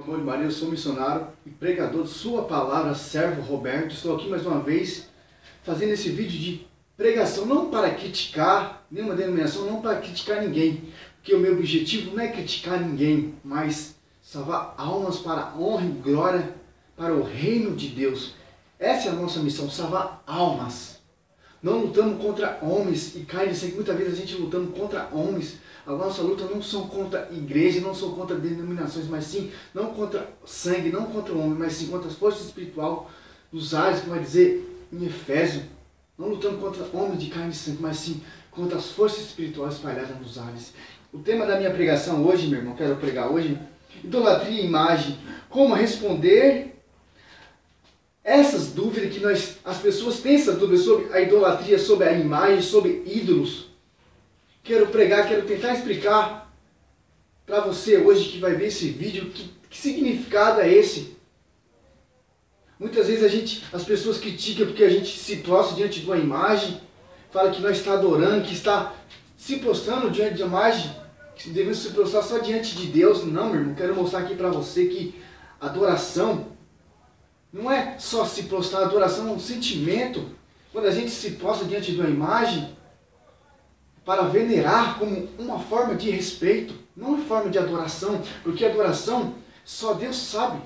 Amor de Maria, eu sou missionário e pregador de sua palavra, servo Roberto. Estou aqui mais uma vez fazendo esse vídeo de pregação, não para criticar nenhuma denominação, não para criticar ninguém, porque o meu objetivo não é criticar ninguém, mas salvar almas para a honra e glória para o reino de Deus. Essa é a nossa missão, salvar almas. Não lutamos contra homens, e cai nisso aí, muitas vezes a gente lutando contra homens. A nossa luta não são contra igreja, não são contra denominações, mas sim, não contra sangue, não contra o homem, mas sim contra as forças espirituais dos ares, como vai dizer em Efésio. Não lutando contra homens de carne e sangue, mas sim contra as forças espirituais espalhadas nos ares. O tema da minha pregação hoje, meu irmão, quero pregar hoje, idolatria e imagem. Como responder essas dúvidas que as pessoas têm essa dúvida sobre a idolatria, sobre a imagem, sobre ídolos. Quero pregar, quero tentar explicar para você hoje que vai ver esse vídeo, que significado é esse. Muitas vezes as pessoas criticam porque a gente se prostra diante de uma imagem, fala que nós está adorando, que está se prostrando diante de uma imagem, que devemos se prostrar só diante de Deus. Não, meu irmão, quero mostrar aqui para você que adoração não é só se prostrar, adoração é um sentimento. Quando a gente se prostra diante de uma imagem, para venerar como uma forma de respeito, não uma forma de adoração, porque adoração só Deus sabe.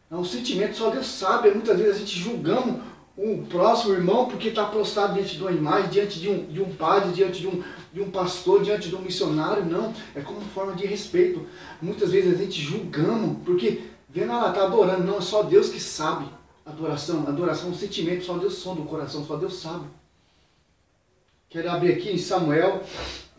É um sentimento, só Deus sabe. Muitas vezes a gente julgamos o próximo irmão porque está prostrado diante de uma imagem, diante de um padre, diante de um pastor, diante de um missionário. Não, é como uma forma de respeito. Muitas vezes a gente julgamos porque vendo ela está adorando. Não, é só Deus que sabe. Adoração é um sentimento, só Deus sonda o coração, só Deus sabe. Quero abrir aqui em Samuel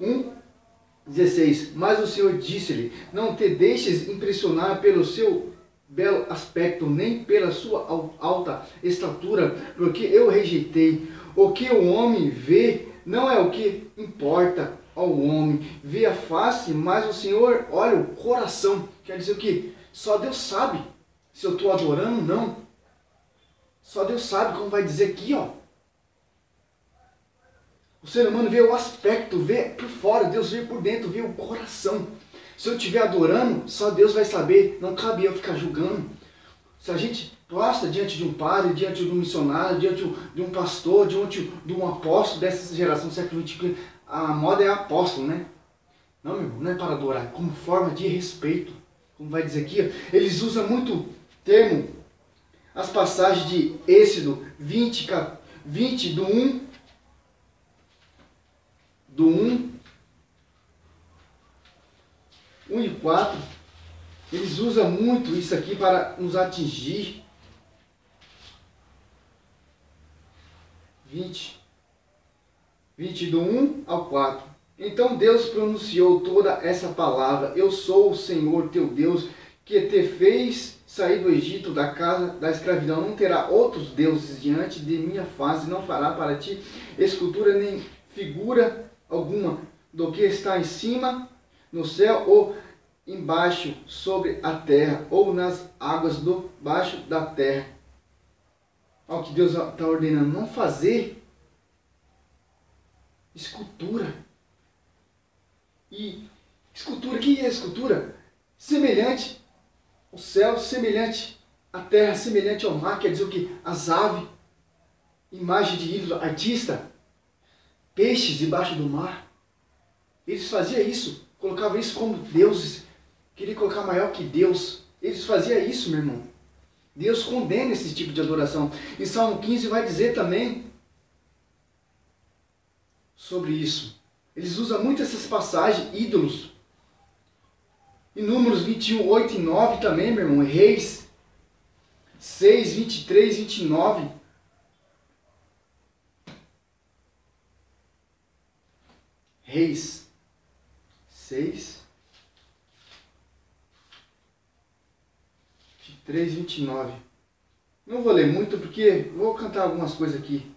1:16. Mas o Senhor disse-lhe: não te deixes impressionar pelo seu belo aspecto, nem pela sua alta estatura, porque eu rejeitei. O que o homem vê não é o que importa ao homem. Vê a face, mas o Senhor olha o coração. Quer dizer o quê? Só Deus sabe se eu estou adorando ou não. Só Deus sabe, como vai dizer aqui, ó. O ser humano vê o aspecto, vê por fora, Deus vê por dentro, vê o coração. Se eu estiver adorando, só Deus vai saber, não cabe eu ficar julgando. Se a gente prostra diante de um padre, diante de um missionário, diante de um pastor, diante de um apóstolo dessa geração do século XX, a moda é apóstolo, né? Não, meu irmão, não é para adorar, é como forma de respeito. Como vai dizer aqui, eles usam muito termo, as passagens de Êxodo 20 do 1 e 4, eles usam muito isso aqui para nos atingir. 20 do 1 ao 4. Então Deus pronunciou toda essa palavra: eu sou o Senhor teu Deus, que te fez sair do Egito, da casa da escravidão. Não terá outros deuses diante de minha face, não fará para ti escultura nem figura alguma do que está em cima no céu, ou embaixo sobre a terra, ou nas águas debaixo da terra. Olha o que Deus está ordenando: não fazer escultura. E escultura, o que é escultura? Semelhante ao céu, semelhante à terra, semelhante ao mar. Quer dizer o que? As aves, imagem de ídolo, artista, peixes debaixo do mar. Eles faziam isso, colocavam isso como deuses, queriam colocar maior que Deus. Eles faziam isso, meu irmão. Deus condena esse tipo de adoração. Em Salmo 15 vai dizer também sobre isso. Eles usam muito essas passagens, ídolos. Em Números 21, 8 e 9 também, meu irmão. Reis 6, 23, 29. Reis 6, 23, 29. Não vou ler muito porque vou cantar algumas coisas aqui.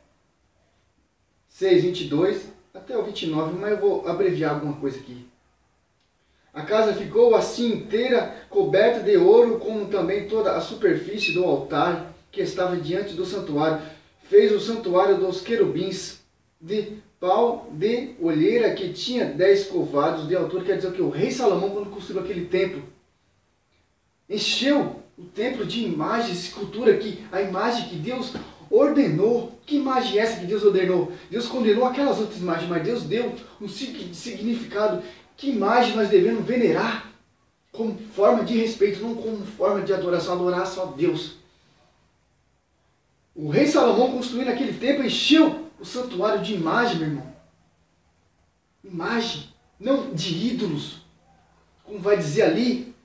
6, 22 até o 29, mas eu vou abreviar alguma coisa aqui. A casa ficou assim inteira coberta de ouro, como também toda a superfície do altar que estava diante do santuário. Fez o santuário dos querubins de pau de olheira que tinha 10 covados de altura. Quer dizer que o rei Salomão, quando construiu aquele templo, encheu o templo de imagens, escultura, a imagem que Deus ordenou. Que imagem é essa que Deus ordenou? Deus condenou aquelas outras imagens, mas Deus deu um significado. Que imagem nós devemos venerar como forma de respeito, não como forma de adoração, adorar só Deus. O rei Salomão, construindo aquele templo, encheu o santuário de imagem, meu irmão. Imagem, não de ídolos. Como vai dizer ali,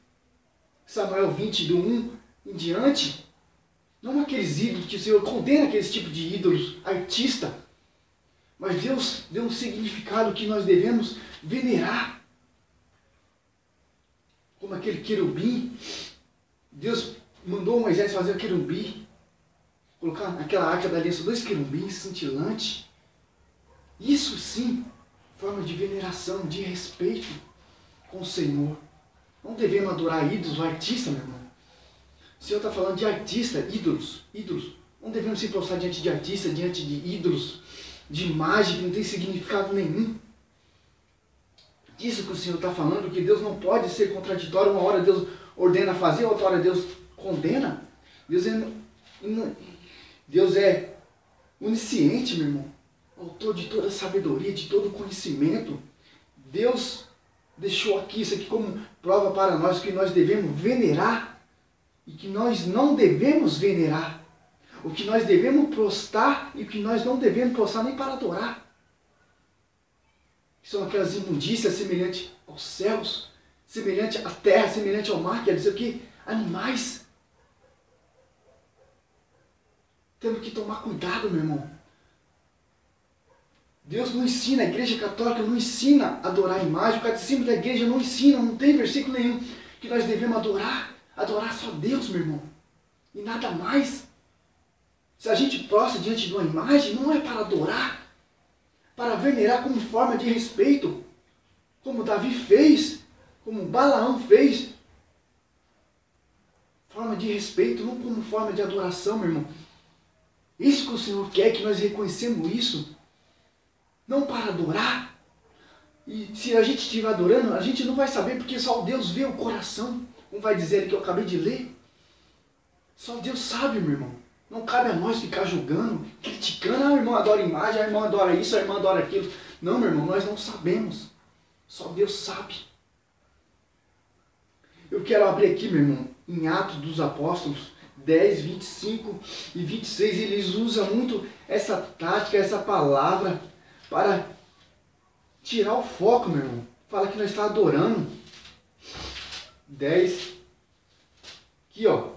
Samuel 20, do 1 em diante. Não aqueles ídolos que o Senhor condena, aqueles tipos de ídolos, artista. Mas Deus deu um significado que nós devemos venerar. Como aquele querubim. Deus mandou Moisés fazer o querubim. Colocar naquela arca da aliança 2 querubins cintilantes. Isso sim, forma de veneração, de respeito com o Senhor. Não devemos adorar ídolos ou artistas, meu irmão. O Senhor está falando de artista, ídolos. Não devemos se prostrar diante de artistas, diante de ídolos, de imagem que não tem significado nenhum. Disso que o Senhor está falando, que Deus não pode ser contraditório. Uma hora Deus ordena fazer, outra hora Deus condena. Deus é onisciente, meu irmão. Autor de toda sabedoria, de todo conhecimento. Deus deixou aqui isso aqui como prova para nós que nós devemos venerar e que nós não devemos venerar. O que nós devemos prostrar e o que nós não devemos prostrar nem para adorar. São aquelas imundícias semelhantes aos céus, semelhante à terra, semelhante ao mar, quer dizer o quê? Animais. Temos que tomar cuidado, meu irmão. Deus não ensina, a Igreja Católica não ensina a adorar a imagem, o catecismo da igreja não ensina, não tem versículo nenhum que nós devemos adorar só Deus, meu irmão, e nada mais. Se a gente prostra diante de uma imagem, não é para adorar, para venerar como forma de respeito, como Davi fez, como Balaão fez, forma de respeito, não como forma de adoração, meu irmão. Isso que o Senhor quer, que nós reconhecemos isso. Não para adorar. E se a gente estiver adorando, a gente não vai saber, porque só Deus vê o coração. Como vai dizer ali que eu acabei de ler. Só Deus sabe, meu irmão. Não cabe a nós ficar julgando, criticando. Ah, o irmão adora imagem, a irmã adora isso, a irmã adora aquilo. Não, meu irmão, nós não sabemos. Só Deus sabe. Eu quero abrir aqui, meu irmão, em Atos dos Apóstolos 10, 25 e 26. Eles usam muito essa tática, essa palavra para tirar o foco, meu irmão. Fala que nós estamos adorando. 10. Aqui, ó.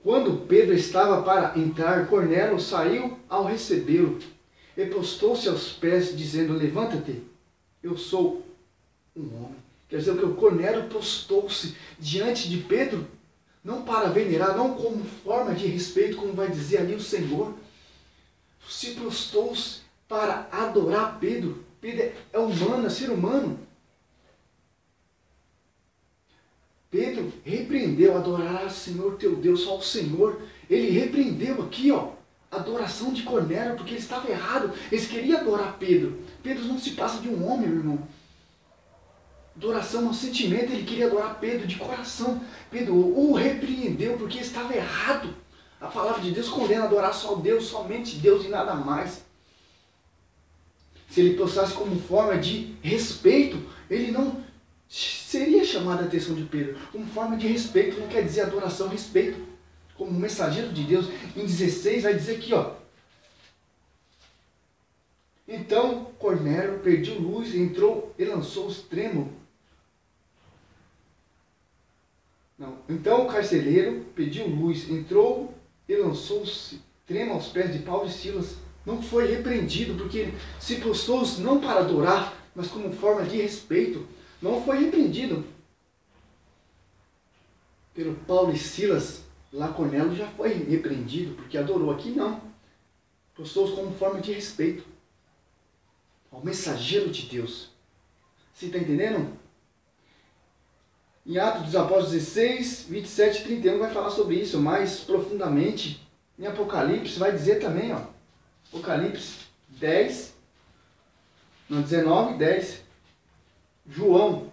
Quando Pedro estava para entrar, Cornélio saiu ao recebê-lo e postou-se aos pés, dizendo: levanta-te, eu sou um homem. Quer dizer que o Cornélio postou-se diante de Pedro, não para venerar, não como forma de respeito, como vai dizer ali o Senhor. Se postou-se para adorar Pedro. Pedro é humano, é ser humano. Pedro repreendeu: adorarás o Senhor teu Deus, só o Senhor. Ele repreendeu aqui, ó, a adoração de Cornélio, porque ele estava errado. Eles queriam adorar Pedro. Pedro não se passa de um homem, meu irmão. Adoração é um sentimento, ele queria adorar Pedro de coração. Pedro o repreendeu porque estava errado. A palavra de Deus condena adorar só Deus, somente Deus e nada mais. Se ele postasse como forma de respeito, ele não seria chamado a atenção de Pedro. Como forma de respeito, não quer dizer adoração, respeito. Como mensageiro de Deus, em 16 vai dizer aqui, ó. Então Cornélio pediu luz, entrou e lançou os trêmulos. Não. Então o carcereiro pediu luz, entrou e lançou-se trêmulo aos pés de Paulo e Silas. Não foi repreendido, porque ele se postou não para adorar, mas como forma de respeito. Não foi repreendido pelo Paulo e Silas. Lá Cornélio já foi repreendido, porque adorou. Aqui não. Postou-se como forma de respeito ao mensageiro de Deus. Você está entendendo? Em Atos dos Apóstolos 16, 27 e 31 vai falar sobre isso mais profundamente. Em Apocalipse vai dizer também, ó. Apocalipse 10, no 19 e 10. João,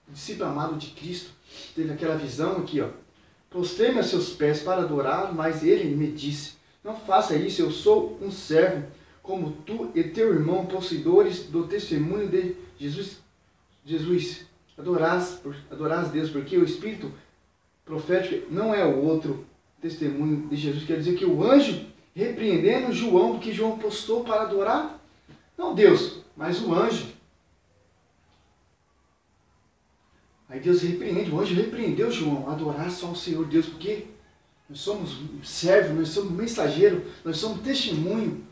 discípulo amado de Cristo, teve aquela visão aqui, ó. Prostrei-me a seus pés para adorar, mas ele me disse, não faça isso, eu sou um servo, como tu e teu irmão, possuidores do testemunho de Jesus. Adorás Deus, porque o Espírito profético não é o outro testemunho de Jesus. Quer dizer que o anjo repreendendo João, porque João postou para adorar, não Deus, mas o anjo. Aí Deus repreende, o anjo repreendeu João, adorar só o Senhor Deus, porque nós somos servos, nós somos mensageiros, nós somos testemunho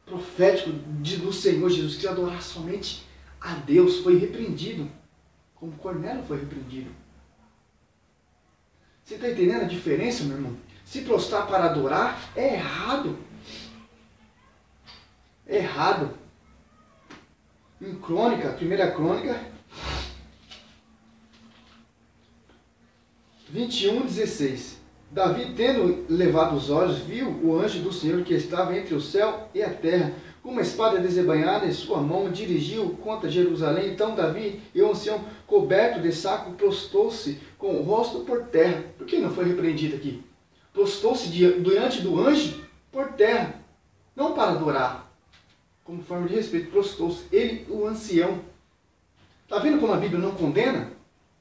profético do Senhor Jesus, que adorar somente a Deus. Foi repreendido, como Cornélio foi repreendido. Você está entendendo a diferença, meu irmão? Se prostrar para adorar é errado. É errado. Em Crônica, 1 Crônica 21:16. Davi, tendo levado os olhos, viu o anjo do Senhor que estava entre o céu e a terra, com uma espada desembainhada em sua mão, dirigiu contra Jerusalém. Então Davi e o ancião, coberto de saco, prostou-se com o rosto por terra. Por que não foi repreendido aqui? Prostou-se diante do anjo por terra, não para adorar. Como forma de respeito, prostou-se. Ele, o ancião. Está vendo como a Bíblia não condena?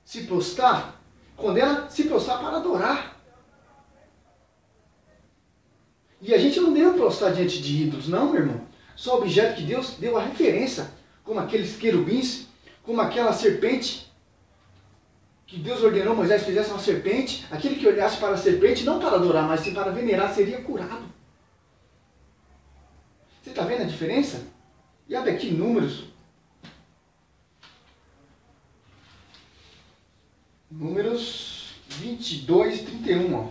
Se prostrar, condena se prostrar para adorar. E a gente não deve prostrar diante de ídolos, não, meu irmão. Só objeto que Deus deu a referência, como aqueles querubins, como aquela serpente, que Deus ordenou Moisés fizesse uma serpente. Aquele que olhasse para a serpente, não para adorar, mas sim para venerar, seria curado. Você está vendo a diferença? E abre aqui Números. Números 22:31, ó.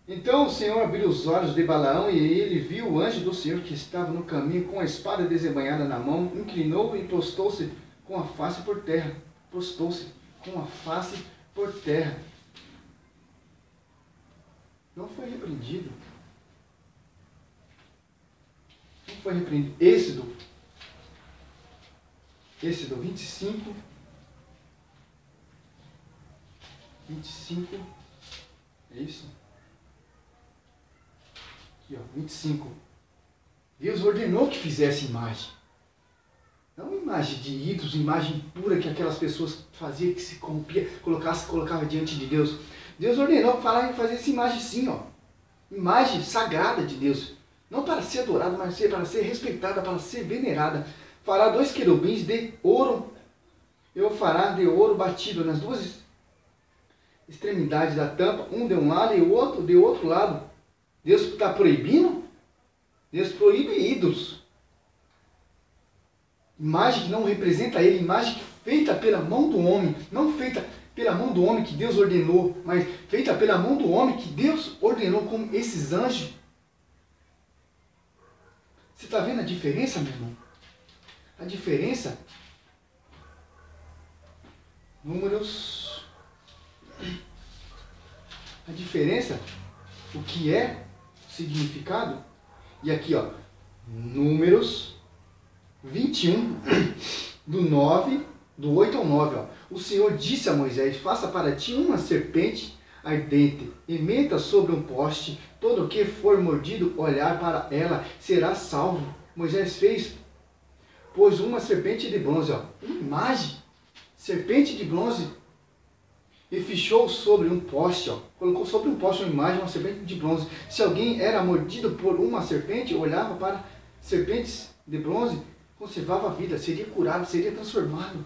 Então o Senhor abriu os olhos de Balaão e ele viu o anjo do Senhor que estava no caminho com a espada desembainhada na mão, inclinou e prostou-se com a face por terra. Prostou-se com a face por terra. Não foi repreendido. Não foi repreendido. Êxodo 25. É isso? Aqui, ó, 25. Deus ordenou que fizesse imagem. Não imagem de ídolos, imagem pura que aquelas pessoas faziam, que se corrompia, colocava diante de Deus. Deus ordenou para fazer essa imagem sim, ó. Imagem sagrada de Deus. Não para ser adorada, mas para ser respeitada, para ser venerada. Fará 2 querubins de ouro. Eu fará de ouro batido nas duas extremidades da tampa, um de um lado e o outro de outro lado. Deus está proibindo? Deus proíbe ídolos. Imagem que não representa ele, imagem feita pela mão do homem, não feita pela mão do homem que Deus ordenou, mas feita pela mão do homem que Deus ordenou, como esses anjos. Você está vendo a diferença, meu irmão? A diferença? Números. A diferença, o que é o significado? E aqui, ó, Números 21, do 8 ao 9, ó. O Senhor disse a Moisés, faça para ti uma serpente ardente, e meta sobre um poste, todo o que for mordido, olhar para ela, será salvo. Moisés fez, pois, uma serpente de bronze, ó, uma imagem, serpente de bronze, e fechou sobre um poste, ó, colocou sobre um poste uma imagem, uma serpente de bronze. Se alguém era mordido por uma serpente, olhava para serpentes de bronze, conservava a vida, seria curado, seria transformado.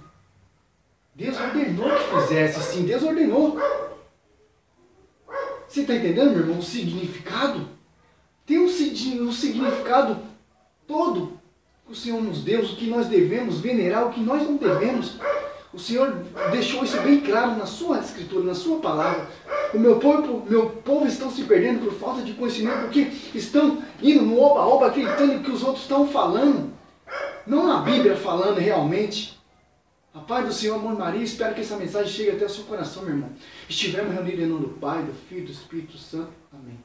Deus ordenou que fizesse, sim, Deus ordenou. Você está entendendo, meu irmão, o significado? Tem um significado todo que o Senhor nos deu, o que nós devemos venerar, o que nós não devemos. O Senhor deixou isso bem claro na sua escritura, na sua palavra. O meu povo estão se perdendo por falta de conhecimento, porque estão indo no oba-oba, acreditando no que os outros estão falando. Não na Bíblia falando realmente. A paz do Senhor, amor Maria, espero que essa mensagem chegue até o seu coração, meu irmão. Estivemos reunidos em nome do Pai, do Filho e do Espírito Santo. Amém.